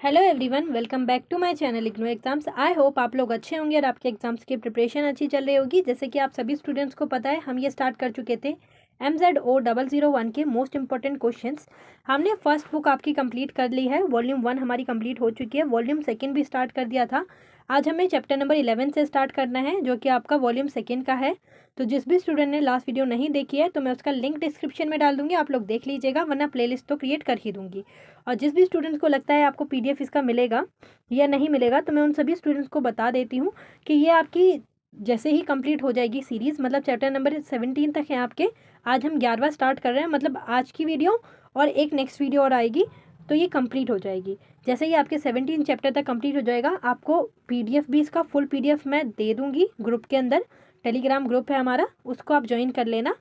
Hello everyone, welcome back to my channel IGNOU exams. I hope आप लोग अच्छे होंगे और आपके एग्जाम्स की प्रिपरेशन अच्छी चल रही होगी। जैसे कि आप सभी स्टूडेंट्स को पता है, हम ये स्टार्ट कर चुके थे MZO001 के मोस्ट इंपॉर्टेंट क्वेश्चंस। हमने फर्स्ट बुक आपकी कंप्लीट कर ली है, वॉल्यूम 1 हमारी कंप्लीट हो चुकी है, वॉल्यूम 2 भी स्टार्ट कर दिया था। आज हमें चैप्टर नंबर 11 से स्टार्ट करना है, जो कि आपका वॉल्यूम 2 का है। तो जिस भी स्टूडेंट ने लास्ट वीडियो नहीं देखी है तो मैं उसका लिंक डिस्क्रिप्शन में डाल दूंगी, आप लोग देख लीजिएगा, वरना प्लेलिस्ट तो क्रिएट कर ही दूंगी। और जिस भी स्टूडेंट्स को लगता है आपको PDF इसका मिलेगा या नहीं मिलेगा, तो मैं उन सभी स्टूडेंट्स को बता देती हूँ कि ये आपकी जैसे ही कंप्लीट हो जाएगी सीरीज़, मतलब चैप्टर नंबर 17 तक है आपके। आज हम 11वां स्टार्ट कर रहे हैं, मतलब आज की वीडियो और एक नेक्स्ट वीडियो और आएगी तो ये कंप्लीट हो जाएगी। जैसे ही आपके 17 चैप्टर तक कंप्लीट हो जाएगा, आपको PDF भी इसका फुल PDF मैं दे दूँगी ग्रुप के अंदर। टेलीग्राम ग्रुप है हमारा, उसको आप ज्वाइन कर लेना,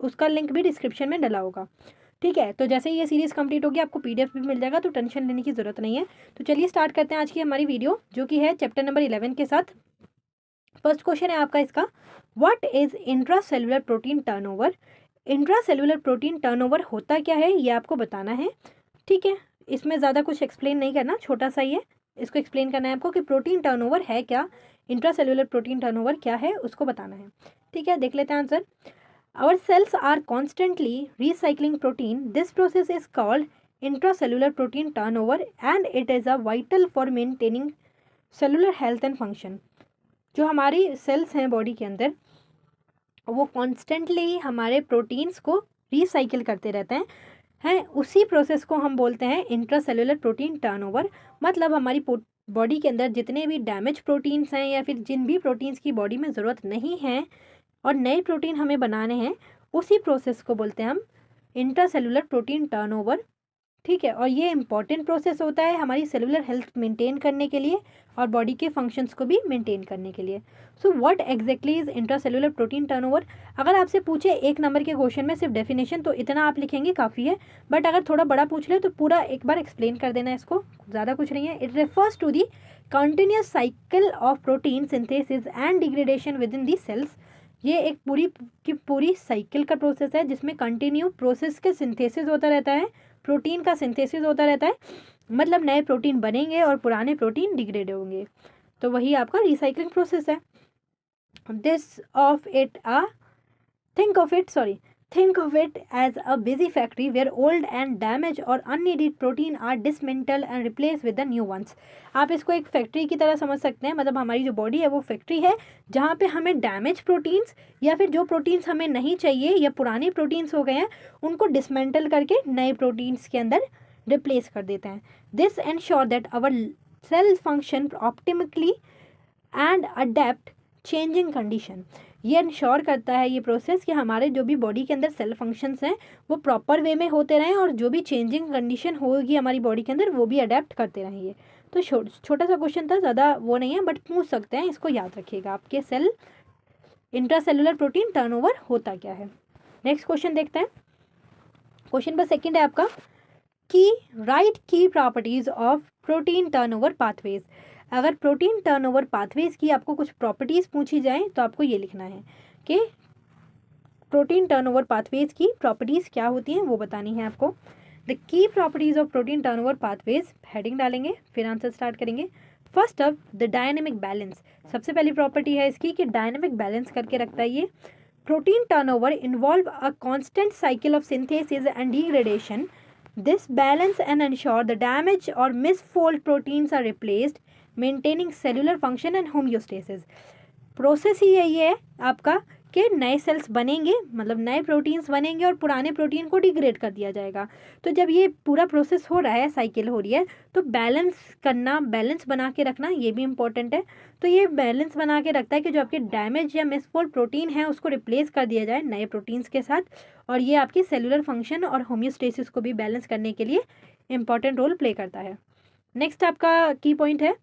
उसका लिंक भी डिस्क्रिप्शन में डला होगा। ठीक है, तो जैसे ही ये सीरीज़ कंप्लीट होगी आपको PDF भी मिल जाएगा, तो टेंशन लेने की ज़रूरत नहीं है। तो चलिए स्टार्ट करते हैं आज की हमारी वीडियो, जो कि है चैप्टर नंबर 11 के साथ। फर्स्ट क्वेश्चन है आपका इसका, what is intracellular protein turnover. Intracellular protein turnover होता क्या है, ये आपको बताना है। ठीक है, इसमें ज़्यादा कुछ एक्सप्लेन नहीं करना, छोटा सा ही है। इसको एक्सप्लेन करना है आपको कि प्रोटीन टर्नओवर है क्या, इंट्रासेलुलर प्रोटीन टर्नओवर क्या है, उसको बताना है। ठीक है, देख लेते हैं answer. Our cells are constantly recycling protein. This process is called intracellular protein turnover and it is a vital for maintaining cellular health and function. जो हमारी सेल्स हैं बॉडी के अंदर, वो कॉन्स्टेंटली हमारे प्रोटीन्स को रिसाइकिल करते रहते हैं उसी प्रोसेस को हम बोलते हैं इंट्रासेलुलर प्रोटीन टर्नओवर। मतलब हमारी बॉडी के अंदर जितने भी डैमेज प्रोटीन्स हैं या फिर जिन भी प्रोटीन्स की बॉडी में ज़रूरत नहीं है और नए प्रोटीन हमें बनाने हैं, उसी प्रोसेस को बोलते हैं हम इंट्रासेलुलर प्रोटीन टर्नओवर। ठीक है, और ये इंपॉर्टेंट प्रोसेस होता है हमारी सेलुलर हेल्थ मेंटेन करने के लिए और बॉडी के फंक्शंस को भी मेंटेन करने के लिए। So what exactly is intracellular protein turnover. अगर आपसे पूछे एक नंबर के क्वेश्चन में सिर्फ डेफिनेशन, तो इतना आप लिखेंगे काफ़ी है, बट अगर थोड़ा बड़ा पूछ ले तो पूरा एक बार एक्सप्लेन कर देना इसको, ज़्यादा कुछ नहीं है। It refers to the continuous cycle of protein synthesis and degradation within the cells. ये एक पूरी की पूरी साइकिल का प्रोसेस है जिसमें कंटिन्यू प्रोसेस के सिंथेसिस होता रहता है, प्रोटीन का सिंथेसिस होता रहता है। मतलब नए प्रोटीन बनेंगे और पुराने प्रोटीन डिग्रेड होंगे, तो वही आपका रिसाइकलिंग प्रोसेस है। This of it uh think of it sorry think of it as a busy factory where old and damage और unneeded protein are dismantle and replace with the new ones. आप इसको एक factory की तरह समझ सकते हैं, मतलब हमारी जो बॉडी है वो फैक्ट्री है, जहाँ पे हमें डैमेज प्रोटीन्स या फिर जो प्रोटीन्स हमें नहीं चाहिए या पुराने प्रोटीन्स हो गए हैं, उनको डिसमेंटल करके नए प्रोटीन्स के अंदर रिप्लेस कर देते हैं। This ensure that our cell function optimally and adapt changing condition. ये इंश्योर करता है ये प्रोसेस कि हमारे जो भी बॉडी के अंदर सेल फंक्शंस हैं वो प्रॉपर वे में होते रहें और जो भी चेंजिंग कंडीशन होगी हमारी बॉडी के अंदर वो भी अडेप्ट करते रहेंगे। तो छोटा सा क्वेश्चन था, ज़्यादा वो नहीं है, बट पूछ सकते हैं, इसको याद रखिएगा। आपके सेल इंट्रासेलुलर प्रोटीन टर्नओवर होता क्या है। नेक्स्ट क्वेश्चन देखते हैं। क्वेश्चन नंबर 2 है आपका की राइट की properties of protein turnover pathways. अगर प्रोटीन टर्नओवर पाथवेज की आपको कुछ प्रॉपर्टीज पूछी जाए तो आपको ये लिखना है कि प्रोटीन टर्नओवर पाथवेज की प्रॉपर्टीज क्या होती हैं, वो बतानी है आपको। The key properties of protein turnover pathways, heading डालेंगे फिर आंसर स्टार्ट करेंगे। First up the dynamic balance. सबसे पहली प्रॉपर्टी है इसकी कि डायनेमिक बैलेंस करके रखता है ये। Protein turnover involve a constant cycle of synthesis and degradation. This balance and ensure the damaged or misfold proteins are replaced, maintaining cellular function and homeostasis. Process ही यही है आपका कि नए सेल्स बनेंगे, मतलब नए प्रोटीन्स बनेंगे और पुराने प्रोटीन को डिग्रेड कर दिया जाएगा। तो जब ये पूरा प्रोसेस हो रहा है, साइकिल हो रही है, तो बैलेंस करना, बैलेंस बना के रखना ये भी इंपॉर्टेंट है। तो ये बैलेंस बना के रखता है कि जो आपके डैमेज या मिसफोल्ड प्रोटीन है उसको रिप्लेस कर दिया जाए नए प्रोटीन्स के साथ, और ये आपकी सेलुलर फंक्शन और होम्योस्टेसिस को भी बैलेंस करने के लिए इंपॉर्टेंट रोल प्ले करता है। नेक्स्ट आपका की पॉइंट है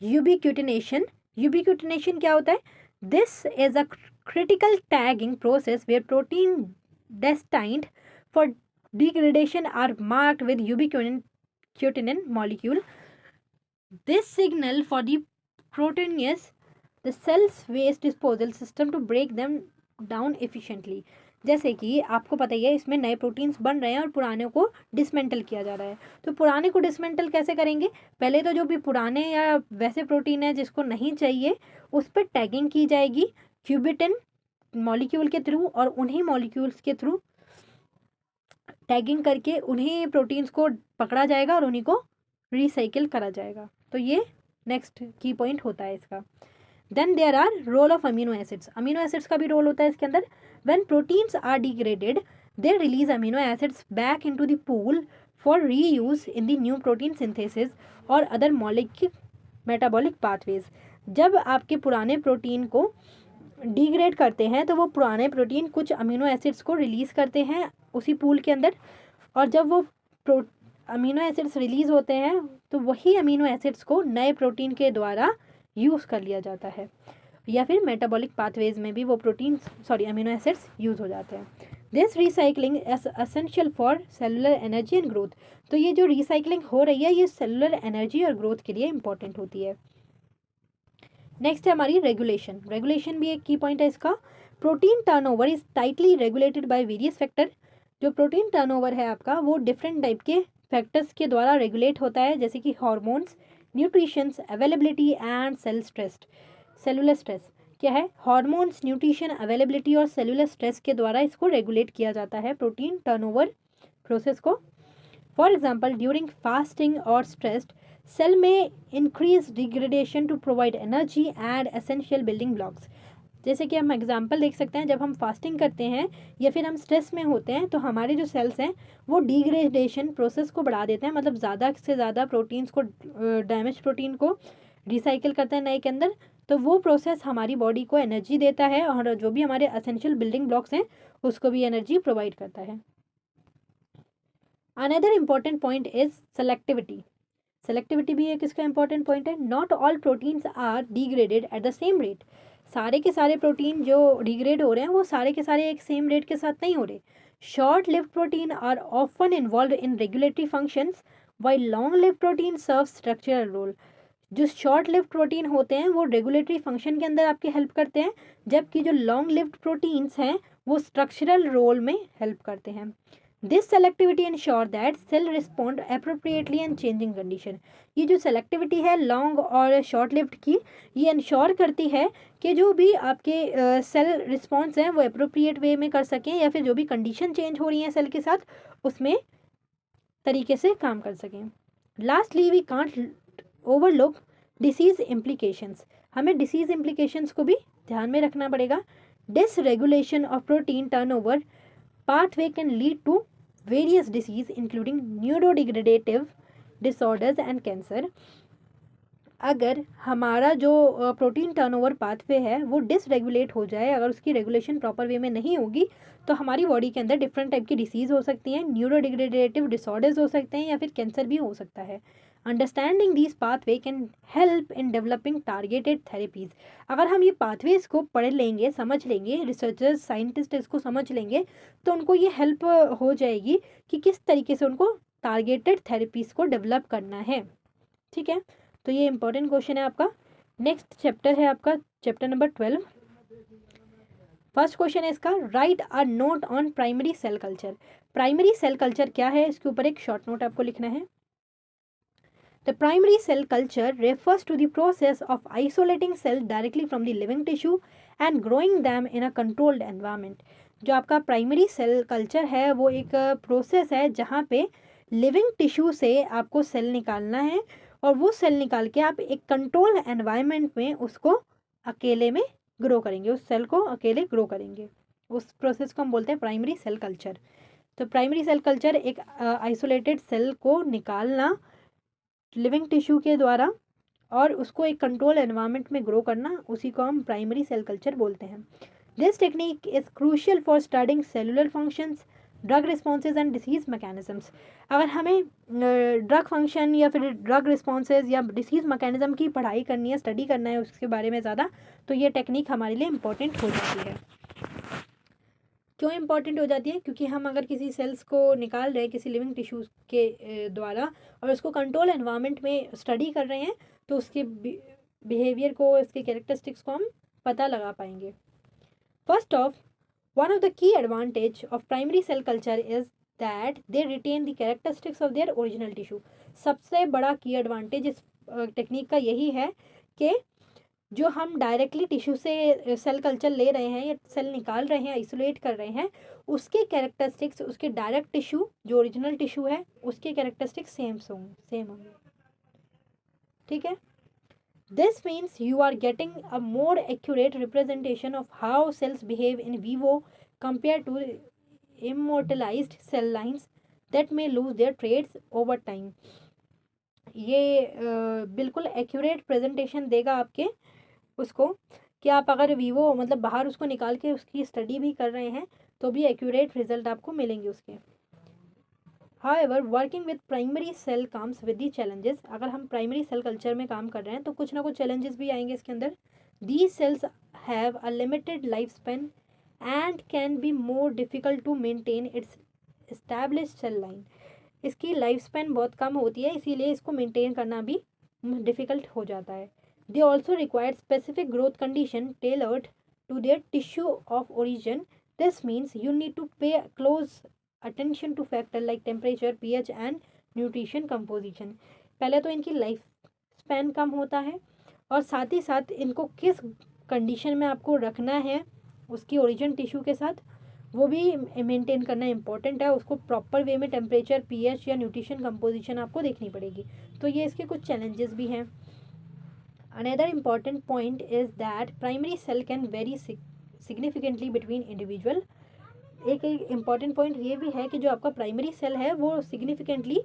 यूबिक्यूटिनेशन। यूबिक्यूटिनेशन क्या होता है? This is a critical tagging process where protein destined for degradation are marked with ubiquitin molecule. This signal for the proteinase the cell's waste disposal system to break them down efficiently. जैसे कि आपको पता ही है इसमें नए proteins बन रहे हैं और पुराने को डिसमेंटल किया जा रहा है। तो पुराने को डिसमेंटल कैसे करेंगे? पहले तो जो भी पुराने या वैसे प्रोटीन है जिसको नहीं चाहिए उस पर टैगिंग की जाएगी क्यूबिटिन मॉलिक्यूल के थ्रू, और उन्हीं मॉलिक्यूल्स के थ्रू टैगिंग करके उन्हीं प्रोटीन्स को पकड़ा जाएगा और उन्हीं को रिसाइकिल करा जाएगा। तो ये नेक्स्ट की पॉइंट होता है इसका। Then there are role of amino acids. Amino acids का भी रोल होता है इसके अंदर। When proteins are degraded they release amino acids back into the pool for reuse in the new protein synthesis और अदर मॉलिक्यूल मेटाबॉलिक पाथवेज। जब आपके पुराने प्रोटीन को डिग्रेड करते हैं तो वो पुराने प्रोटीन कुछ अमीनो एसिड्स को रिलीज़ करते हैं उसी पूल के अंदर, और जब वो अमीनो एसिड्स रिलीज़ होते हैं तो वही अमीनो एसिड्स को नए प्रोटीन के द्वारा यूज़ कर लिया जाता है, या फिर मेटाबॉलिक पाथवेज में भी वो अमीनो एसिड्स यूज़ हो जाते हैं। This recycling is essential for cellular energy and growth. तो ये जो रिसाइकलिंग हो रही है ये सेलुलर एनर्जी और ग्रोथ के लिए इंपॉर्टेंट होती है। नेक्स्ट है हमारी रेगुलेशन। रेगुलेशन भी एक की पॉइंट है इसका। Protein turnover is tightly regulated by various factor. जो प्रोटीन टर्नओवर है आपका वो डिफरेंट टाइप के फैक्टर्स के द्वारा रेगुलेट होता है, जैसे कि hormones, nutritions, availability and cellular stress. क्या है? हार्मोन्स, न्यूट्रिशन, अवेलेबिलिटी और सेलुलर स्ट्रेस के द्वारा इसको रेगुलेट किया जाता है प्रोटीन टर्नओवर प्रोसेस को। फॉर एग्जाम्पल ड्यूरिंग फास्टिंग और स्ट्रेस्ड सेल में increase degradation to provide energy and essential building blocks. जैसे कि हम एग्जांपल देख सकते हैं, जब हम फास्टिंग करते हैं या फिर हम स्ट्रेस में होते हैं तो हमारे जो सेल्स हैं वो डिग्रेडेशन प्रोसेस को बढ़ा देते हैं, मतलब ज़्यादा से ज़्यादा प्रोटीन्स को, डैमेज प्रोटीन को रिसाइकिल करते हैं नए के अंदर। तो वो प्रोसेस हमारी बॉडी को एनर्जी देता है और जो भी हमारे एसेंशियल बिल्डिंग ब्लॉक्स हैं उसको भी एनर्जी प्रोवाइड करता है। Another important point is selectivity. Selectivity भी एक इसका इंपॉर्टेंट पॉइंट है। Not all proteins are degraded at the same rate. सारे के सारे प्रोटीन जो डिग्रेड हो रहे हैं वो सारे के सारे एक सेम रेट के साथ नहीं हो रहे। Short lived protein are often involve in regulatory functions while long lived protein serve structural role. जो शॉर्ट लिव्ड प्रोटीन होते हैं वो रेगुलेटरी फंक्शन के अंदर आपकी हेल्प करते हैं, जबकि जो लॉन्ग लिव्ड प्रोटीन्स हैं वो स्ट्रक्चरल रोल में हेल्प करते हैं। This selectivity ensure that cell respond appropriately and changing condition. ये जो सेलेक्टिविटी है लॉन्ग और शॉर्ट लिव्ड की, ये इंश्योर करती है कि जो भी आपके सेल रिस्पॉन्स हैं वो अप्रोप्रिएट वे में कर सकें, या फिर जो भी कंडीशन चेंज हो रही हैं सेल के साथ उसमें तरीके से काम कर सकें। Lastly we can't overlook disease implications. हमें डिसीज इम्प्लीकेशंस को भी ध्यान में रखना पड़ेगा। Dysregulation of protein turnover pathway can lead to various disease including neurodegenerative disorders and cancer। अगर हमारा जो प्रोटीन टर्नओवर पाथवे है वो डिसरेगुलेट हो जाए, अगर उसकी रेगुलेशन प्रॉपर वे में नहीं होगी तो हमारी बॉडी के अंदर डिफरेंट टाइप की डिसीज़ हो सकती हैं, न्यूरोडिग्रेडेटिव डिसऑर्डर्स हो सकते हैं, या फिर कैंसर भी हो सकता है। Understanding these pathway can help in developing targeted therapies. अगर हम ये पाथवेज को पढ़ लेंगे, समझ लेंगे, रिसर्चर्स साइंटिस्ट इसको समझ लेंगे तो उनको ये हेल्प हो जाएगी कि किस तरीके से उनको टारगेटेड थेरेपीज़ को डेवलप करना है। ठीक है, तो ये इंपॉर्टेंट क्वेश्चन है आपका। नेक्स्ट चैप्टर है आपका चैप्टर नंबर 12। फर्स्ट क्वेश्चन है इसका, write a note on primary cell culture. Primary cell culture क्या है, इसके ऊपर एक शॉर्ट नोट आपको लिखना है। The primary cell culture refers to the process of isolating cell directly from the living tissue and growing them in a controlled environment. जो आपका प्राइमरी सेल कल्चर है वो एक प्रोसेस है जहाँ पे लिविंग टिश्यू से आपको सेल निकालना है और वो सेल निकाल के आप एक कंट्रोल एनवायरनमेंट में उसको अकेले में ग्रो करेंगे, उस सेल को अकेले ग्रो करेंगे। उस प्रोसेस को हम बोलते हैं प्राइमरी सेल कल्चर। तो प्राइमरी सेल कल्चर एक आइसोलेटेड सेल को निकालना लिविंग टिश्यू के द्वारा और उसको एक कंट्रोल एनवायरनमेंट में ग्रो करना, उसी को हम प्राइमरी सेल कल्चर बोलते हैं। This technique is crucial for studying cellular functions, drug responses and disease mechanisms. अगर हमें ड्रग फंक्शन या फिर ड्रग रिस्पॉन्सेज या डिसीज मैकेनिज्म की पढ़ाई करनी है, स्टडी करना है उसके बारे में ज़्यादा, तो ये टेक्निक हमारे लिए इम्पॉर्टेंट हो जाती है। क्यों इम्पॉर्टेंट हो जाती है? क्योंकि हम अगर किसी सेल्स को निकाल रहे हैं किसी लिविंग टिश्यूज़ के द्वारा और उसको कंट्रोल एनवायरनमेंट में स्टडी कर रहे हैं तो उसके बिहेवियर को, इसके कैरेक्टरिस्टिक्स को हम पता लगा पाएंगे। First of One of the key advantage of primary cell culture is that they retain the characteristics of their original tissue. सबसे बड़ा की एडवांटेज इस टेक्निक का यही है कि जो हम डायरेक्टली टिश्यू से सेल कल्चर ले रहे हैं या सेल निकाल रहे हैं, आइसोलेट कर रहे हैं, उसके कैरेक्टरिस्टिक्स उसके डायरेक्ट टिश्यू जो ओरिजिनल टिश्यू है उसके कैरेक्टरिस्टिक्स सेम होंगे। ठीक है, this means you are getting a more accurate representation of how cells behave in vivo compare to immortalized cell lines that may lose their traits over time। ये बिल्कुल accurate presentation देगा आपके उसको कि आप अगर वीवो मतलब बाहर उसको निकाल के उसकी स्टडी भी कर रहे हैं तो भी एक्यूरेट रिजल्ट आपको मिलेंगे उसके। However working with primary cell comes with the challenges. अगर हम प्राइमरी सेल कल्चर में काम कर रहे हैं तो कुछ ना कुछ चैलेंजेस भी आएंगे इसके अंदर। These cells have a limited life span and can be more difficult to maintain its established cell line. इसकी लाइफ स्पेन बहुत कम होती है, इसीलिए इसको मेंटेन करना भी डिफ़िकल्ट हो जाता है। They also require specific growth condition tailored to their tissue of origin. This means you need to pay close attention to factor like temperature, pH and nutrition composition. पहले तो इनकी लाइफ स्पैन कम होता है और साथ ही साथ इनको किस कंडीशन में आपको रखना है उसकी ओरिजिन टिश्यू के साथ वो भी मेंटेन करना इंपॉर्टेंट है। उसको प्रॉपर वे में टेम्परेचर, पीएच या न्यूट्रिशन कंपोजिशन आपको देखनी पड़ेगी। तो ये इसके कुछ चैलेंजेस भी हैं। Another important point is that primary cell can vary significantly between individual. एक इम्पॉर्टेंट पॉइंट ये भी है कि जो आपका प्राइमरी सेल है वो सिग्निफिकेंटली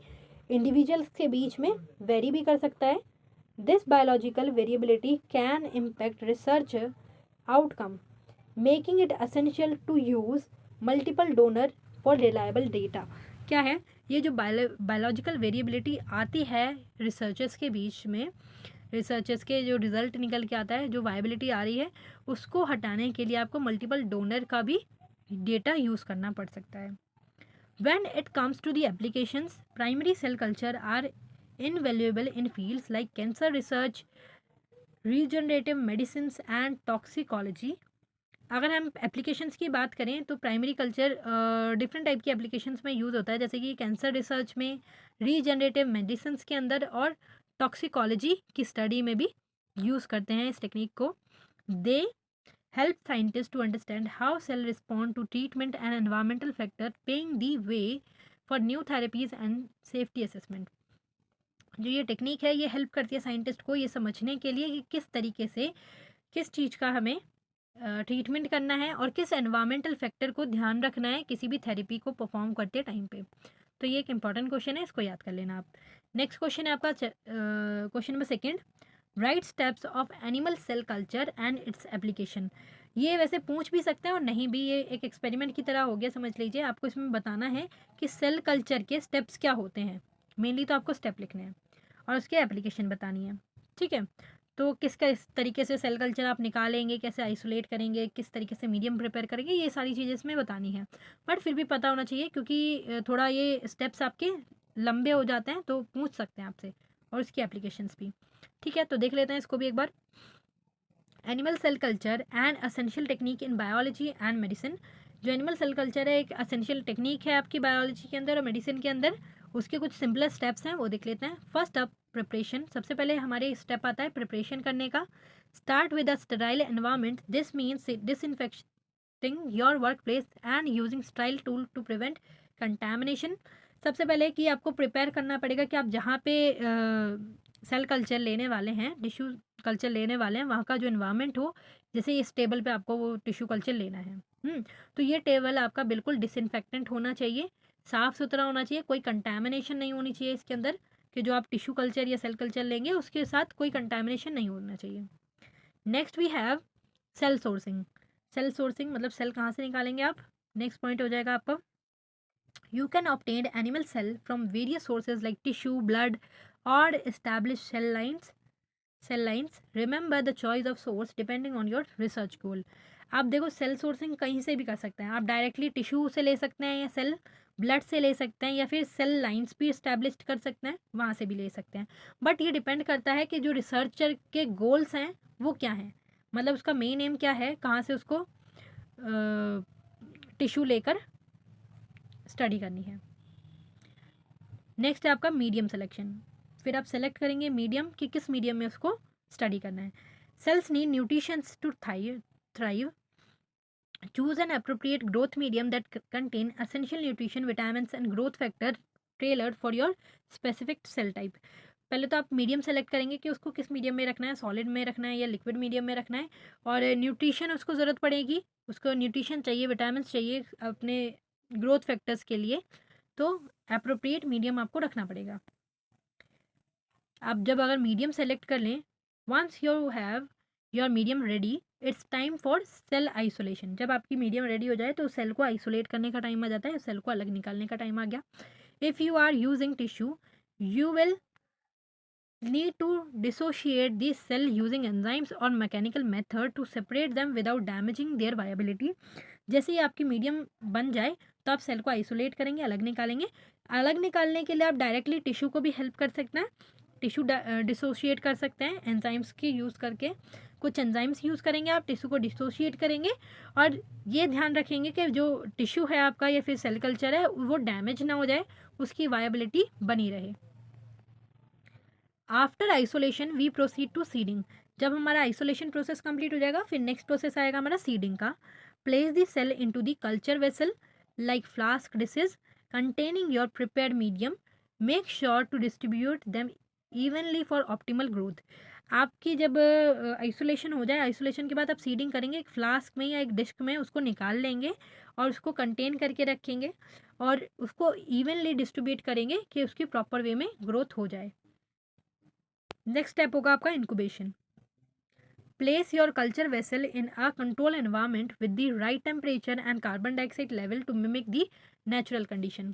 इंडिविजुअल्स के बीच में वेरी भी कर सकता है। This biological variability can impact research outcome, making it essential to use multiple donor for reliable data. क्या है ये जो बायोलॉजिकल वेरिएबिलिटी आती है रिसर्चर्स के बीच में, रिसर्चर्स के जो रिजल्ट निकल के आता है, जो वायबिलिटी आ रही है उसको हटाने के लिए आपको मल्टीपल डोनर का भी डेटा यूज़ करना पड़ सकता है। When it comes to the applications, primary cell culture are invaluable in fields like cancer research, regenerative medicines and toxicology। अगर हम एप्लीकेशंस की बात करें तो प्राइमरी कल्चर डिफरेंट टाइप की एप्लीकेशंस में यूज़ होता है, जैसे कि कैंसर रिसर्च में, रीजनरेटिव मेडिसिन्स के अंदर और टॉक्सिकोलॉजी की स्टडी में भी यूज़ करते हैं इस टेक्निक को। दे help scientists to understand how cells respond to treatment and environmental factor, paving the way for new therapies and safety assessment। जो ये टेक्निक है ये हेल्प करती है साइंटिस्ट को ये समझने के लिए कि किस तरीके से किस चीज़ का हमें ट्रीटमेंट करना है और किस एनवायरमेंटल फैक्टर को ध्यान रखना है किसी भी थेरेपी को परफॉर्म करते टाइम पे। तो ये एक इंपॉर्टेंट क्वेश्चन है, इसको याद कर लेना आप। नेक्स्ट क्वेश्चन है आपका question number second, write steps of animal cell culture and its application. ये वैसे पूछ भी सकते हैं और नहीं भी, ये एक एक्सपेरिमेंट की तरह हो गया समझ लीजिए। आपको इसमें बताना है कि सेल कल्चर के स्टेप्स क्या होते हैं, मेनली तो आपको स्टेप लिखने हैं और उसके एप्लीकेशन बतानी है। ठीक है, तो किस तरीके से सेल कल्चर आप निकालेंगे, कैसे आइसोलेट करेंगे, किस तरीके से मीडियम प्रिपेयर करेंगे, ये सारी चीज़ें इसमें बतानी है। बट फिर भी पता होना चाहिए क्योंकि थोड़ा ये स्टेप्स आपके लंबे हो जाते हैं तो पूछ सकते हैं आपसे, और इसकी एप्लीकेशंस भी। ठीक है, तो देख लेते हैं इसको भी एक बार। Animal cell culture and essential technique in biology and medicine. जो एनिमल सेल कल्चर है एक असेंशियल टेक्निक है आपकी बायोलॉजी के अंदर और मेडिसिन के अंदर। उसके कुछ सिंपलर स्टेप्स हैं वो देख लेते हैं। फर्स्ट अप प्रिपरेशन, सबसे पहले हमारे स्टेप आता है प्रिपरेशन करने का। Start with a sterile environment, this means disinfecting your work place and using sterile tool to prevent contamination. सबसे पहले कि आपको प्रिपेयर करना पड़ेगा कि आप जहाँ पे सेल कल्चर लेने वाले हैं, टिश्यू कल्चर लेने वाले हैं, वहाँ का जो इन्वायरमेंट हो, जैसे इस टेबल पे आपको वो टिश्यू कल्चर लेना है। तो ये टेबल आपका बिल्कुल डिसइंफेक्टेंट होना चाहिए, साफ़ सुथरा होना चाहिए, कोई कंटैमिनेशन नहीं होनी चाहिए इसके अंदर, कि जो आप टिश्यू कल्चर या सेल कल्चर लेंगे उसके साथ कोई कंटैमिनेशन नहीं होना चाहिए। Next we have cell sourcing. Cell sourcing मतलब सेल कहाँ से निकालेंगे आप, नेक्स्ट पॉइंट हो जाएगा आपका। You can obtain animal cell from various sources like tissue, blood, or established cell lines. Remember the choice of source depending on your research goal। आप देखो सेल सोर्सिंग कहीं से भी कर सकते हैं, आप डायरेक्टली टिश्यू से ले सकते हैं या सेल ब्लड से ले सकते हैं या फिर सेल लाइंस भी इस्टेब्लिश कर सकते हैं, वहाँ से भी ले सकते हैं। बट ये डिपेंड करता है कि जो रिसर्चर के गोल्स हैं वो क्या हैं, मतलब उसका मेन एम क्या है, कहाँ से उसको टिश्यू लेकर स्टडी करनी है। नेक्स्ट है आपका मीडियम सिलेक्शन। फिर आप सेलेक्ट करेंगे मीडियम कि किस मीडियम में उसको स्टडी करना है। Cells need nutritions to thrive. Choose an appropriate growth medium that contain essential nutrition, vitamins and growth factor tailored for your specific cell type. पहले तो आप मीडियम सेलेक्ट करेंगे कि उसको किस मीडियम में रखना है, सॉलिड में रखना है या लिक्विड मीडियम में रखना है। और न्यूट्रिशन उसको ज़रूरत पड़ेगी, उसको न्यूट्रिशन चाहिए, विटामिन्स चाहिए अपने ग्रोथ फैक्टर्स के लिए, तो अप्रोप्रिएट मीडियम आपको रखना पड़ेगा। आप जब अगर मीडियम सेलेक्ट कर लें, once you have your medium ready, it's time for cell isolation. जब आपकी मीडियम रेडी हो जाए तो सेल को आइसोलेट करने का टाइम आ जाता है, सेल को अलग निकालने का टाइम आ गया। If you are using tissue, you will need to dissociate these cell using enzymes or mechanical method to separate them without damaging their viability। जैसे ही आपकी मीडियम बन जाए तो आप सेल को आइसोलेट करेंगे, अलग निकालेंगे। अलग निकालने के लिए आप डायरेक्टली टिश्यू को भी हेल्प कर सकते हैं, टिश्यू डिसोशिएट कर सकते हैं एंजाइम्स के यूज़ करके। कुछ एंजाइम्स यूज़ करेंगे, आप टिश्यू को डिसोशिएट करेंगे और ये ध्यान रखेंगे कि जो टिश्यू है आपका या फिर सेल कल्चर है वो डैमेज ना हो जाए, उसकी वायबिलिटी बनी रहे। After isolation we proceed to seeding. जब हमारा आइसोलेशन प्रोसेस कंप्लीट हो जाएगा फिर नेक्स्ट प्रोसेस आएगा हमारा सीडिंग का। Place the cell into the culture vessel like flask dishes containing your prepared medium. Make sure to distribute them evenly for optimal growth. आपकी जब आइसोलेशन हो जाए, आइसोलेशन के बाद आप सीडिंग करेंगे, एक फ्लास्क में या एक डिस्क में उसको निकाल लेंगे और उसको कंटेन करके रखेंगे और उसको इवनली डिस्ट्रीब्यूट करेंगे कि उसकी प्रॉपर वे में ग्रोथ हो जाए। नेक्स्ट स्टेप होगा आपका incubation. Place your culture vessel in a control environment with the right temperature and carbon dioxide level to mimic the natural condition.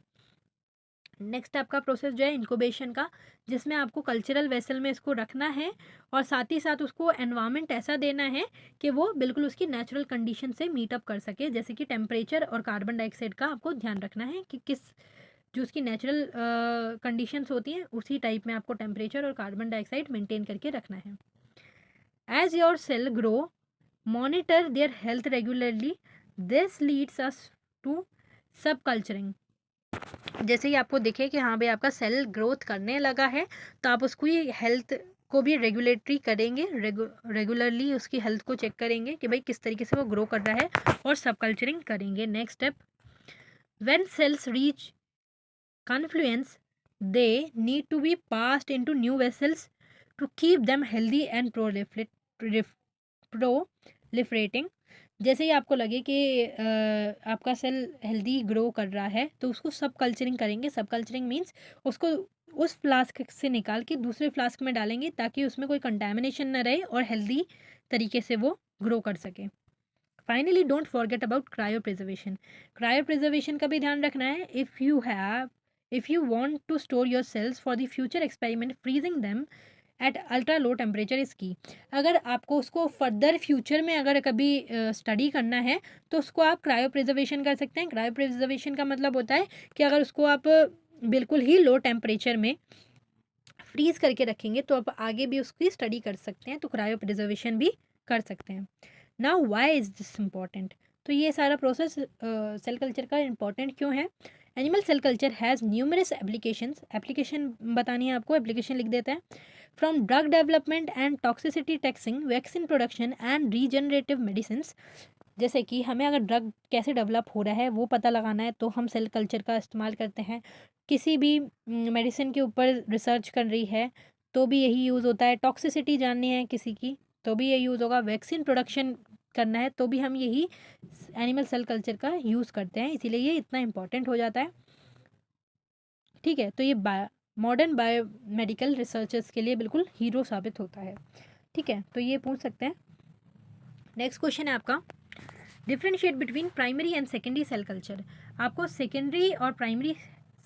Next आपका प्रोसेस जो है इंक्यूबेशन का, जिसमें आपको कल्चरल वेसल में इसको रखना है और साथ ही साथ उसको एनवायरमेंट ऐसा देना है कि वो बिल्कुल उसकी नेचुरल कंडीशन से मीटअप कर सके। जैसे कि टेम्परेचर और कार्बन डाइऑक्साइड का आपको ध्यान रखना है कि किस जो उसकी नेचुरल कंडीशंस होती हैं उसी टाइप में आपको टेम्परेचर और कार्बन डाइऑक्साइड मेंटेन करके रखना है। As your cell grow, monitor their health regularly. This leads us to sub culturing. जैसे ही आपको दिखे कि हाँ भाई आपका सेल ग्रोथ करने लगा है तो आप उसको हेल्थ को भी रेगुलेटरी करेंगे, रेगुलरली उसकी हेल्थ को चेक करेंगे कि भाई किस तरीके से वो ग्रो कर रहा है और सब कल्चरिंग करेंगे। Next step, when cells reach confluence, they need to be passed into new vessels to keep them healthy and proliferating। जैसे ही आपको लगे कि आपका सेल हेल्दी ग्रो कर रहा है तो उसको सब कल्चरिंग करेंगे। सब कल्चरिंग मीन्स उसको उस फ्लास्क से निकाल के दूसरे फ्लास्क में डालेंगे ताकि उसमें कोई कंटेमिनेशन ना रहे और हेल्दी तरीके से वो ग्रो कर सके। Finally don't forget about cryo preservation. Cryo preservation का भी ध्यान रखना है। If you want to store your cells for the future experiment, freezing them at ultra low temperature is key। अगर आपको उसको फर्दर फ्यूचर में अगर कभी स्टडी करना है तो उसको आप क्रायो प्रिजर्वेशन कर सकते हैं। क्रायो प्रिजर्वेशन का मतलब होता है कि अगर उसको आप बिल्कुल ही लो टेम्परेचर में फ्रीज करके रखेंगे तो आप आगे भी उसकी स्टडी कर सकते हैं, तो क्रायो प्रिजर्वेशन भी कर सकते हैं। Now why is this important? तो ये सारा प्रोसेस सेल कल्चर का इम्पॉर्टेंट क्यों है? Animal cell culture has numerous applications. Application बतानी है आपको, एप्लीकेशन लिख देते हैं। From drug development and toxicity testing, vaccine production and regenerative medicine. जैसे कि हमें अगर ड्रग कैसे डेवलप हो रहा है वो पता लगाना है तो हम सेल कल्चर का इस्तेमाल करते हैं। किसी भी मेडिसिन के ऊपर रिसर्च कर रही है तो भी यही यूज़ होता है। टॉक्सिसिटी जाननी है किसी की तो भी यही यूज़ होगा। वैक्सीन प्रोडक्शन करना है तो भी हम यही एनिमल सेल कल्चर का यूज़ करते हैं, इसीलिए ये इतना इम्पॉर्टेंट हो जाता है। ठीक है, तो ये मॉडर्न बायोमेडिकल रिसर्चर्स के लिए बिल्कुल हीरो साबित होता है। ठीक है, तो ये पूछ सकते हैं। नेक्स्ट क्वेश्चन है आपका, differentiate between primary and secondary cell culture. आपको सेकेंडरी और प्राइमरी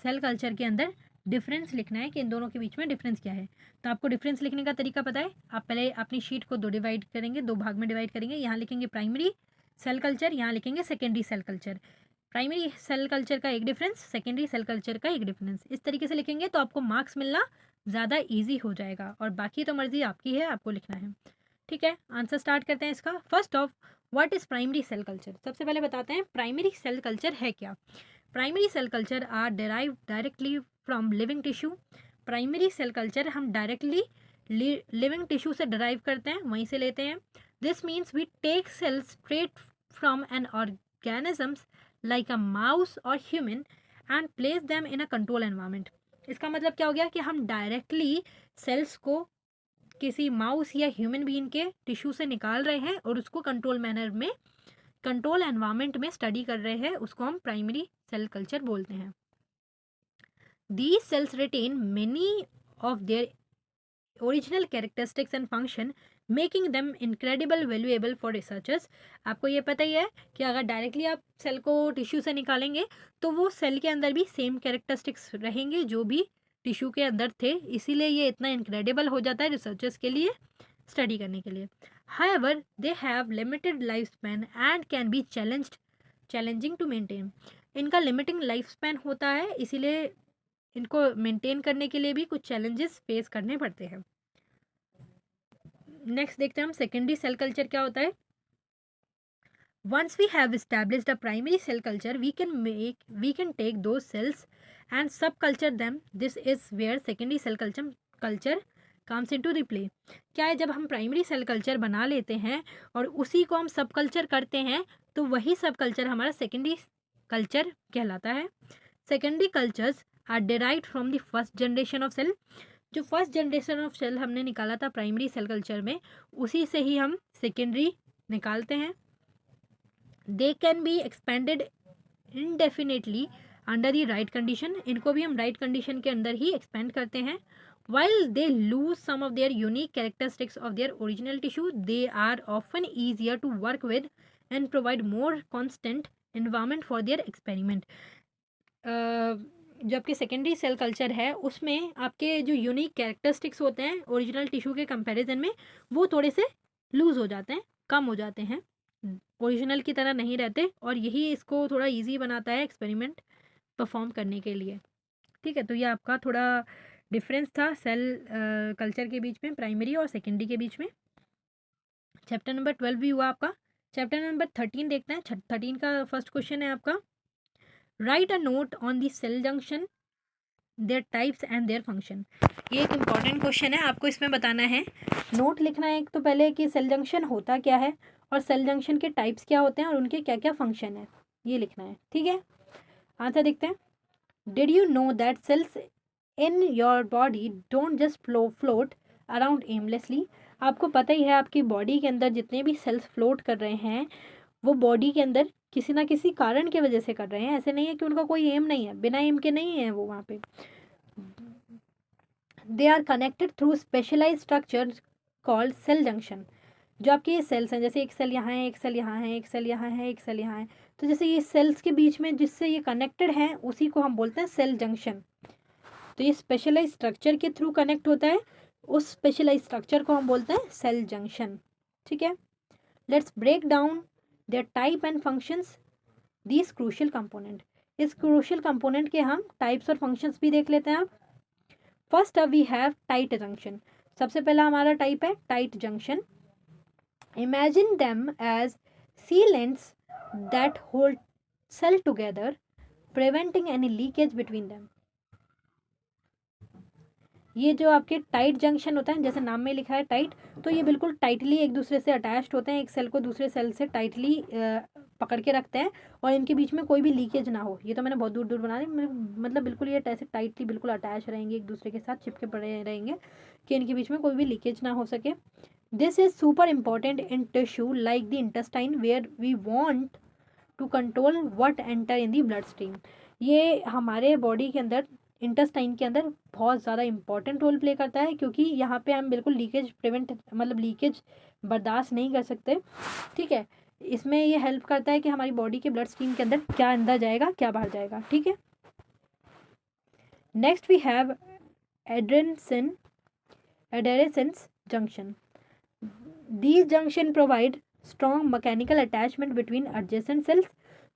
सेल कल्चर के अंदर डिफरेंस लिखना है कि इन दोनों के बीच में डिफरेंस क्या है। तो आपको डिफरेंस लिखने का तरीका पता है। आप पहले अपनी शीट को दो भाग में डिवाइड करेंगे। यहाँ लिखेंगे प्राइमरी सेल कल्चर, यहाँ लिखेंगे secondary cell culture. Primary cell culture का एक डिफरेंस, सेकेंडरी सेल कल्चर का एक डिफरेंस। इस तरीके से लिखेंगे तो आपको मार्क्स मिलना ज़्यादा ईजी हो जाएगा और बाकी तो मर्जी आपकी है, आपको लिखना है। ठीक है, आंसर स्टार्ट करते हैं इसका। First of, what is primary cell culture? सबसे पहले बताते हैं प्राइमरी सेल कल्चर है क्या। Primary cell culture are derive directly from living tissue. Primary cell culture हम डायरेक्टली लिविंग टिश्यू से डिराइव करते हैं, वहीं से लेते हैं। This means we take cells straight from an organisms like a mouse और human and place them in a control environment. इसका मतलब क्या हो गया कि हम डायरेक्टली सेल्स को किसी माउस या ह्यूमन बीइंग के टिश्यू से निकाल रहे हैं और उसको कंट्रोल मैनर में, कंट्रोल एनवायरनमेंट में स्टडी कर रहे हैं, उसको हम प्राइमरी सेल कल्चर बोलते हैं। These cells retain many of their original characteristics and function, making them incredible valuable for researchers। आपको ये पता ही है कि अगर डायरेक्टली आप सेल को टिश्यू से निकालेंगे तो वो सेल के अंदर भी सेम कैरेक्टरिस्टिक्स रहेंगे जो भी टिश्यू के अंदर थे, इसीलिए ये इतना इनक्रेडिबल हो जाता है रिसर्चर्स के लिए स्टडी करने के लिए। However, they have limited lifespan and can be challenging to maintain। इनका लिमिटिंग लाइफ स्पैन होता है, इसीलिए इनको मेंटेन करने के लिए भी कुछ चैलेंजेस फेस करने पड़ते हैं। नेक्स्ट देखते हैं हम सेकेंडरी सेल कल्चर क्या होता है। Once we have established a primary cell culture, we can take those cells and subculture them। This is where secondary cell culture comes into the play। क्या है, जब हम प्राइमरी सेल कल्चर बना लेते हैं और उसी को हम सब कल्चर करते हैं तो वही सब कल्चर हमारा सेकेंडरी कल्चर कहलाता है। Secondary cultures are derived from the first generation of cell. जो फर्स्ट जनरेशन ऑफ सेल हमने निकाला था प्राइमरी सेल कल्चर में, उसी से ही हम सेकेंडरी निकालते हैं। They can be expanded indefinitely under the right condition. इनको भी हम राइट कंडीशन के अंदर ही एक्सपेंड करते हैं। While they lose some of their unique characteristics of their original tissue, they are often easier to work with and provide more constant environment for their experiment. जो आपके secondary cell culture है उसमें आपके जो unique characteristics होते हैं original tissue के comparison में, वो थोड़े से लूज़ हो जाते हैं, कम हो जाते हैं, ओरिजिनल की तरह नहीं रहते, और यही इसको थोड़ा इजी बनाता है एक्सपेरिमेंट परफॉर्म करने के लिए। ठीक है, तो ये आपका थोड़ा डिफरेंस था सेल कल्चर के बीच में, प्राइमरी और सेकेंडरी के बीच में। चैप्टर नंबर 12 भी हुआ आपका। चैप्टर नंबर 13 देखते हैं। 13 का फर्स्ट क्वेश्चन है आपका, write a note on the cell junction, their types and their function. ये एक इम्पॉर्टेंट क्वेश्चन है, आपको इसमें बताना है, नोट लिखना है एक तो पहले कि सेल जंक्शन होता क्या है और सेल जंक्शन के टाइप्स क्या होते हैं और उनके क्या क्या फंक्शन है, ये लिखना है। ठीक है, आंसर देखते हैं। Did you know that cells in your body don't just float around aimlessly. आपको पता ही है आपकी बॉडी के अंदर जितने भी सेल्स फ्लोट कर रहे हैं वो बॉडी के अंदर किसी ना किसी कारण की वजह से कर रहे हैं, ऐसे नहीं है कि उनका कोई एम नहीं है, बिना एम के नहीं है वो वहाँ पे। They are connected through specialize structure called cell junction. जो आपके ये सेल्स हैं, जैसे एक सेल यहाँ है, एक सेल यहाँ है, एक सेल यहाँ है, एक सेल यहाँ है, तो जैसे ये सेल्स के बीच में जिससे ये कनेक्टेड हैं उसी को हम बोलते हैं सेल जंक्शन। तो ये स्पेशलाइज स्ट्रक्चर के थ्रू कनेक्ट होता है, उस स्पेशलाइज स्ट्रक्चर को हम बोलते हैं सेल जंक्शन। ठीक है, let's break down their type and functions these crucial component. इस क्रूशियल कंपोनेंट के हम टाइप्स और फंक्शंस भी देख लेते हैं आप। First we have tight junction. सबसे पहला हमारा टाइप है tight junction. Imagine them as sealants that hold cell together preventing any leakage between them. ये जो आपके टाइट जंक्शन होता है, जैसे नाम में लिखा है टाइट, तो ये बिल्कुल टाइटली एक दूसरे से अटैच्ड होते हैं, एक सेल को दूसरे सेल से टाइटली पकड़ के रखते हैं और इनके बीच में कोई भी लीकेज ना हो। ये तो मैंने बहुत दूर दूर बना दी, मतलब बिल्कुल ये ऐसे टाइटली बिल्कुल अटैच रहेंगे, एक दूसरे के साथ चिपके पड़े रहेंगे कि इनके बीच में कोई भी लीकेज ना हो सके। This is super important in tissue like the intestine where we want to control what enter in the blood stream. ये हमारे बॉडी के अंदर, इंटेस्टाइन के अंदर बहुत ज़्यादा इंपॉर्टेंट रोल प्ले करता है, क्योंकि यहाँ पे हम बिल्कुल लीकेज प्रिवेंट, मतलब लीकेज बर्दाश्त नहीं कर सकते। ठीक है, इसमें ये हेल्प करता है कि हमारी बॉडी के ब्लड स्ट्रीम के अंदर क्या अंदर जाएगा क्या बाहर जाएगा। ठीक है, next we have adherens junction. These junction provide strong mechanical attachment between adjacent cells.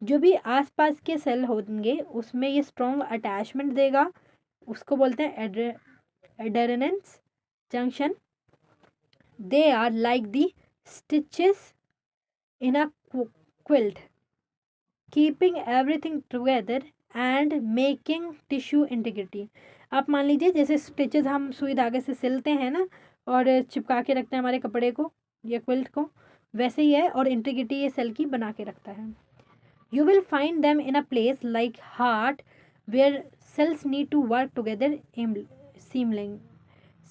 जो भी आसपास के सेल होंगे उसमें ये स्ट्रॉन्ग अटैचमेंट देगा, उसको बोलते हैं adherens junction. They are like the stitches in a quilt, keeping everything together and making tissue integrity. आप मान लीजिए जैसे स्टिचेस हम सुई धागे से सिलते हैं ना और चिपका के रखते हैं हमारे कपड़े को या क्विल्ट को, वैसे ही है, और इंटीग्रिटी ये सेल की बना के रखता है. You will find them in a place like heart where cells need to work together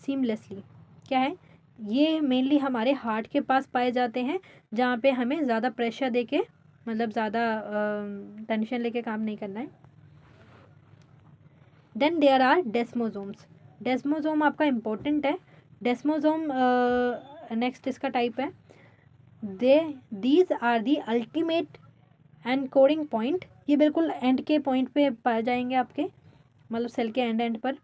seamlessly. क्या है ये? मेनली हमारे हार्ट के पास पाए जाते हैं, जहाँ पे हमें ज़्यादा प्रेशर देके, मतलब ज़्यादा टेंशन लेके काम नहीं करना है. Then there are desmosomes. Desmosome आपका इम्पोर्टेंट है. डेस्मोजोम नेक्स्ट इसका टाइप है. These are the ultimate anchoring point. ये बिल्कुल एंड के पॉइंट पे पाए जाएंगे आपके, मतलब सेल के एंड पर.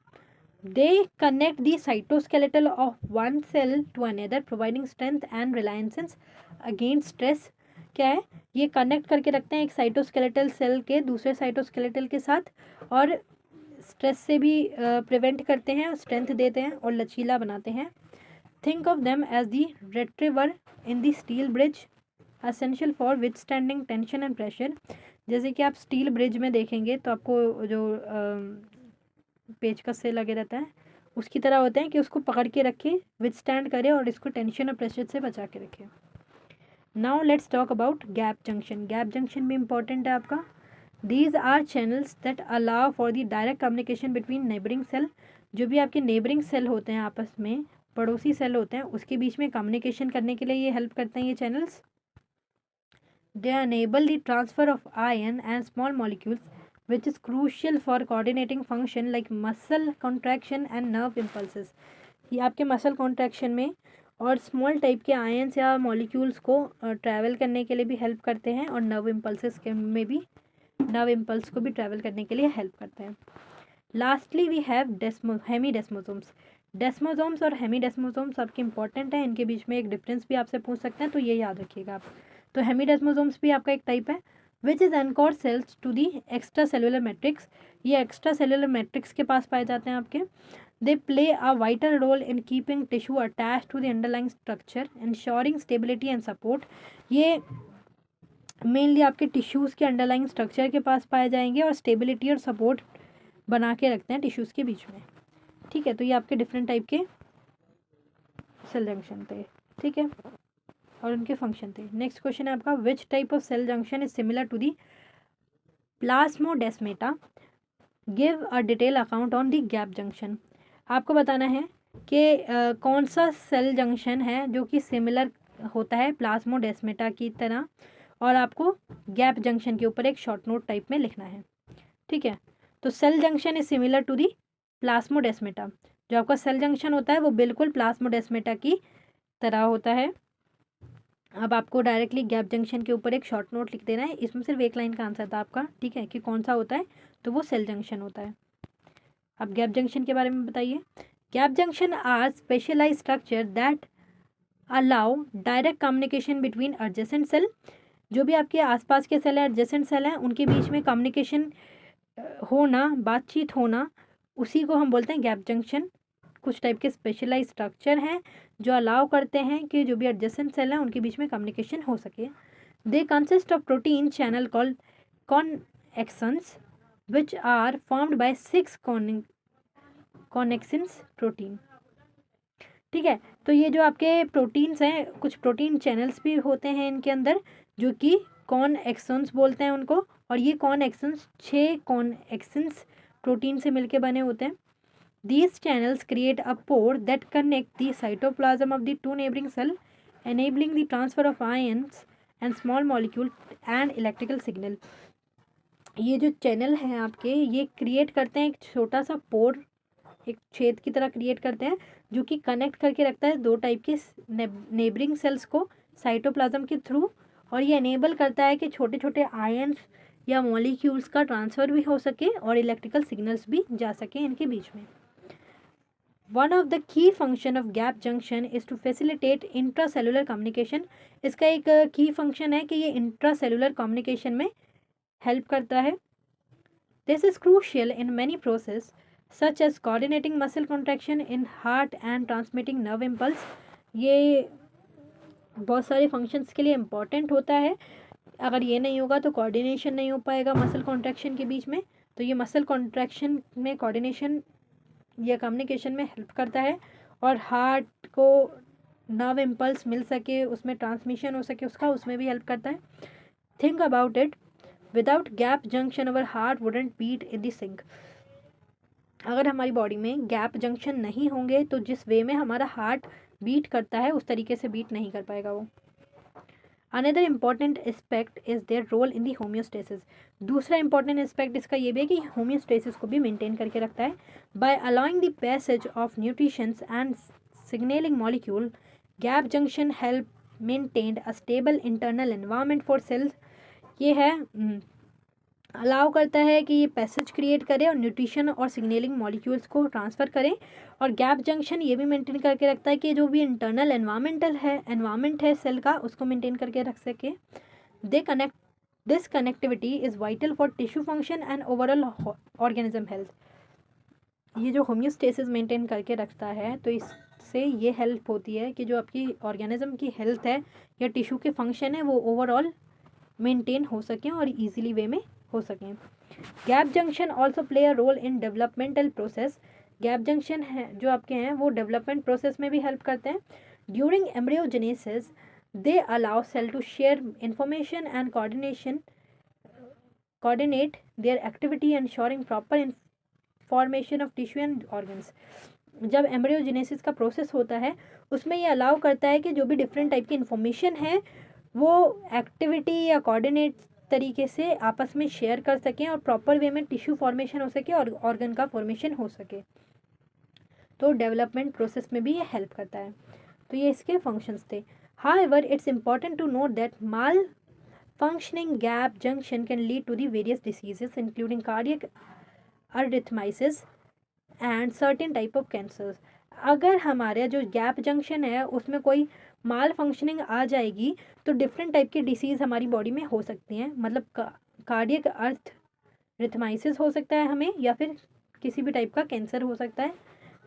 They connect the cytoskeletal of one cell to another, providing strength and resilience against stress. क्या है? ये कनेक्ट करके रखते हैं एक साइटोस्केलेटल सेल के दूसरे साइटोस्केलेटल के साथ, और स्ट्रेस से भी प्रिवेंट करते हैं, स्ट्रेंथ देते हैं और लचीला बनाते हैं. Think of them as the retriever in the steel bridge, essential for withstanding tension and pressure. जैसे कि आप स्टील ब्रिज में देखेंगे तो आपको जो पेचकस से लगे रहता है उसकी तरह होते हैं कि उसको पकड़ के रखे, विथस्टैंड करे और इसको टेंशन और प्रेशर से बचा के रखे. Now let's talk about gap junction. Gap junction भी इंपॉर्टेंट है आपका. These are channels that allow for the direct communication between neighbouring cell. जो भी आपके नेबरिंग सेल होते हैं, आपस में पड़ोसी सेल होते हैं, उसके बीच में कम्युनिकेशन करने के लिए ये हेल्प करते हैं ये channels. They enable the transfer of ion and small molecules, which is crucial for coordinating function like muscle contraction and nerve impulses. ये आपके मसल कॉन्ट्रैक्शन में और स्मॉल टाइप के आयन्स या मॉलिक्यूल्स को ट्रैवल करने के लिए भी हेल्प करते हैं, और नर्व इम्पल्सेस के में भी नर्व इम्पल्स को भी ट्रैवल करने के लिए हेल्प करते हैं. Lastly we have hemidesmosomes. Desmosomes और हेमीडेस्मोसोम्स आपके इंपॉर्टेंट है. इनके बीच में एक डिफरेंस भी आपसे पूछ सकते हैं, तो ये याद रखिएगा आप. तो हेमीडेस्मोसोम्स भी आपका एक टाइप है which is anchor cells to the extra cellular matrix. ये एक्स्ट्रा सेलुलर मैट्रिक्स के पास पाए जाते हैं आपके. They play a vital role in keeping tissue attach to the underlying structure, ensuring stability and support. ये मेनली आपके टिश्यूज़ के अंडरलाइंग स्ट्रक्चर के पास पाए जाएंगे और स्टेबिलिटी और सपोर्ट बना के रखते हैं टिश्यूज़ के बीच में. ठीक है, तो ये आपके डिफरेंट टाइप के सेल जंक्शन थे. ठीक है, और उनके फंक्शन थे. नेक्स्ट क्वेश्चन है आपका, which type of cell junction is similar to the plasmodesmata. Give a detail account on the gap junction. आपको बताना है कि कौन सा सेल जंक्शन है जो कि सिमिलर होता है प्लाज्मोडेस्माटा की तरह, और आपको गैप जंक्शन के ऊपर एक शॉर्ट नोट टाइप में लिखना है. ठीक है, तो cell junction is similar to the plasmodesmata. जो आपका सेल जंक्शन होता है वो बिल्कुल प्लाज्मोडेस्माटा की तरह होता है. अब आपको डायरेक्टली गैप जंक्शन के ऊपर एक शॉर्ट नोट लिख देना है. इसमें सिर्फ एक लाइन का आंसर था आपका. ठीक है, कि कौन सा होता है, तो वो सेल जंक्शन होता है. अब गैप जंक्शन के बारे में बताइए. Gap junction are specialize structure that allow direct communication between adjacent cell. जो भी आपके आसपास के सेल हैं, एडजेसेंट सेल हैं, उनके बीच में कम्युनिकेशन होना, बातचीत होना, उसी को हम बोलते हैं गैप जंक्शन. कुछ टाइप के स्पेशलाइज स्ट्रक्चर हैं जो अलाउ करते हैं कि जो भी एडजेसेंट सेल हैं उनके बीच में कम्युनिकेशन हो सके. They consist of protein channel called connexons which are formed by 6 connexons protein. ठीक है, तो ये जो आपके प्रोटीन्स हैं, कुछ प्रोटीन चैनल्स भी होते हैं इनके अंदर जो कि कॉनेक्शंस बोलते हैं उनको, और ये कॉनेक्शंस 6 कॉनेक्शंस प्रोटीन से मिलके बने होते हैं. These channels create a pore that connect the cytoplasm of the two neighboring cells, enabling the transfer of ions and small molecule and electrical signal. ये जो चैनल हैं आपके, ये क्रिएट करते हैं एक छोटा सा पोर, एक छेद की तरह क्रिएट करते हैं जो कि कनेक्ट करके रखता है दो टाइप के नेबरिंग सेल्स को साइटोप्लाज्म के थ्रू, और ये एनेबल करता है कि छोटे छोटे आयन्स या मॉलिक्यूल्स का ट्रांसफ़र भी हो सके और इलेक्ट्रिकल सिग्नल्स भी जा सके इनके बीच में. One of the key function of gap junction is to facilitate intracellular communication. इसका एक की फंक्शन है कि ये इंट्रासेलुलर कम्युनिकेशन में हेल्प करता है. This is crucial in many processes such as coordinating muscle contraction in heart and transmitting nerve impulse. ये बहुत सारे फंक्शंस के लिए इम्पॉर्टेंट होता है। अगर ये नहीं होगा तो कोऑर्डिनेशन नहीं हो पाएगा मसल कॉन्ट्रैक्शन के बीच में। तो ये मसल कॉन्ट्रैक्शन में कोऑर्डिनेशन या कम्युनिकेशन में हेल्प करता है, और हार्ट को नर्व इम्पल्स मिल सके, उसमें ट्रांसमिशन हो सके उसका, उसमें भी हेल्प करता है। Think about it, without gap junction our heart wouldn't beat in the sync. अगर हमारी बॉडी में गैप जंक्शन नहीं होंगे तो जिस वे में हमारा हार्ट बीट करता है उस तरीके से बीट नहीं कर पाएगा वो। Another important aspect is their role in the homeostasis. दूसरा इंपॉर्टेंट एस्पेक्ट इसका ये भी है कि होम्योस्टेसिस को भी मेंटेन करके रखता है। By allowing the passage of nutritions and signalling molecule, gap junction help maintain a stable internal environment for cells. ये है अलाउ करता है कि ये पैसेज क्रिएट करे और न्यूट्रिशन और सिग्नलिंग मॉलिक्यूल्स को ट्रांसफ़र करें। और गैप जंक्शन ये भी मेंटेन करके रखता है कि जो भी इंटरनल एनवायरनमेंट है सेल का, उसको मेंटेन करके रख सके। This connectivity is vital for tissue function and overall organism health. ये जो होम्योस्टेसिस मेंटेन करके रखता है तो इससे ये हेल्प होती है कि जो आपकी ऑर्गेनिज्म की हेल्थ है या टिश्यू के फंक्शन है वो ओवरऑल मेंटेन हो सकें और इजीली वे में हो सकें। Gap junction also play a role in developmental process. Gap junction है जो आपके हैं वो डेवलपमेंट प्रोसेस में भी हेल्प करते हैं। During embryogenesis they allow cell to share information and coordinate their activity ensuring proper formation of tissue and organs। जब एम्ब्रियोजेनेसिस का प्रोसेस होता है उसमें ये अलाउ करता है कि जो भी डिफरेंट टाइप की इंफॉर्मेशन है वो एक्टिविटी या कोऑर्डिनेट तरीके से आपस में शेयर कर सकें और प्रॉपर वे में टिश्यू फॉर्मेशन हो सके और ऑर्गन का फॉर्मेशन हो सके। तो डेवलपमेंट प्रोसेस में भी ये हेल्प करता है। तो ये इसके फंक्शंस थे। However it's important to note that malfunctioning gap junction can lead to the various diseases including cardiac arrhythmias and certain type of cancers. अगर हमारे जो गैप जंक्शन है उसमें कोई माल फंक्शनिंग आ जाएगी तो डिफरेंट टाइप की डिसीज़ हमारी बॉडी में हो सकती हैं। मतलब कार्डियक अर्थ रिथमाइसिस हो सकता है हमें, या फिर किसी भी टाइप का कैंसर हो सकता है।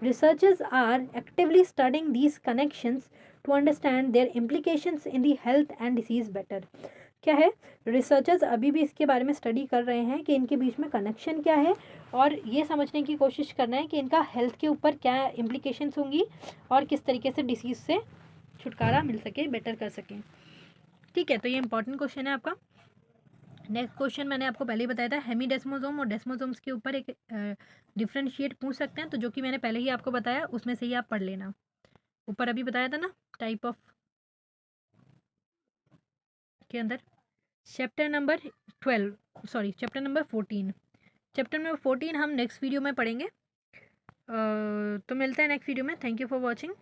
Researchers are actively studying these connections to understand their implications in the health and disease better. क्या है, रिसर्चर्स अभी भी इसके बारे में स्टडी कर रहे हैं कि इनके बीच में कनेक्शन क्या है, और ये समझने की कोशिश करना है कि इनका हेल्थ के ऊपर क्या इम्प्लीकेशंस होंगी और किस तरीके से डिसीज़ से छुटकारा मिल सके, बेटर कर सकें। ठीक है, तो ये इंपॉर्टेंट क्वेश्चन है आपका। नेक्स्ट क्वेश्चन मैंने आपको पहले ही बताया था, हेमीडेस्मोसोम और डेस्मोसोम्स के ऊपर एक डिफ्रेंशिएट पूछ सकते हैं। तो जो कि मैंने पहले ही आपको बताया उसमें से ही आप पढ़ लेना। ऊपर अभी बताया था ना टाइप ऑफ के अंदर, चैप्टर नंबर 14। चैप्टर नंबर 14 हम नेक्स्ट वीडियो में पढ़ेंगे। तो मिलते हैं नेक्स्ट वीडियो में। Thank you for watching.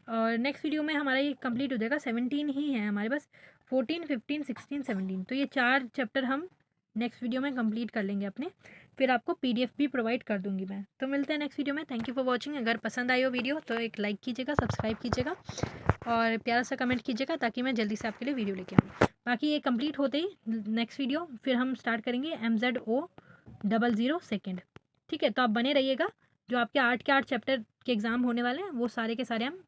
और नेक्स्ट वीडियो में हमारा ये कंप्लीट हो जाएगा। 17 ही है हमारे पास, 14, 15, 16, 17। तो ये 4 चैप्टर हम नेक्स्ट वीडियो में कंप्लीट कर लेंगे अपने। फिर आपको PDF भी प्रोवाइड कर दूंगी मैं। तो मिलते हैं नेक्स्ट वीडियो में। Thank you for watching. अगर पसंद आई हो वीडियो तो एक लाइक कीजिएगा, सब्सक्राइब कीजिएगा और प्यारा सा कमेंट कीजिएगा ताकि मैं जल्दी से आपके लिए वीडियो लेके आऊँ। बाकी ये कंप्लीट होते ही नेक्स्ट वीडियो फिर हम स्टार्ट करेंगे MZO 002। ठीक है, तो आप बने रहिएगा। जो आपके 8 के 8 चैप्टर के एग्ज़ाम होने वाले हैं वो सारे के सारे हम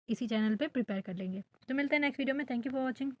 इसी चैनल पे प्रिपेयर कर लेंगे। तो मिलते हैं नेक्स्ट वीडियो में। Thank you for watching.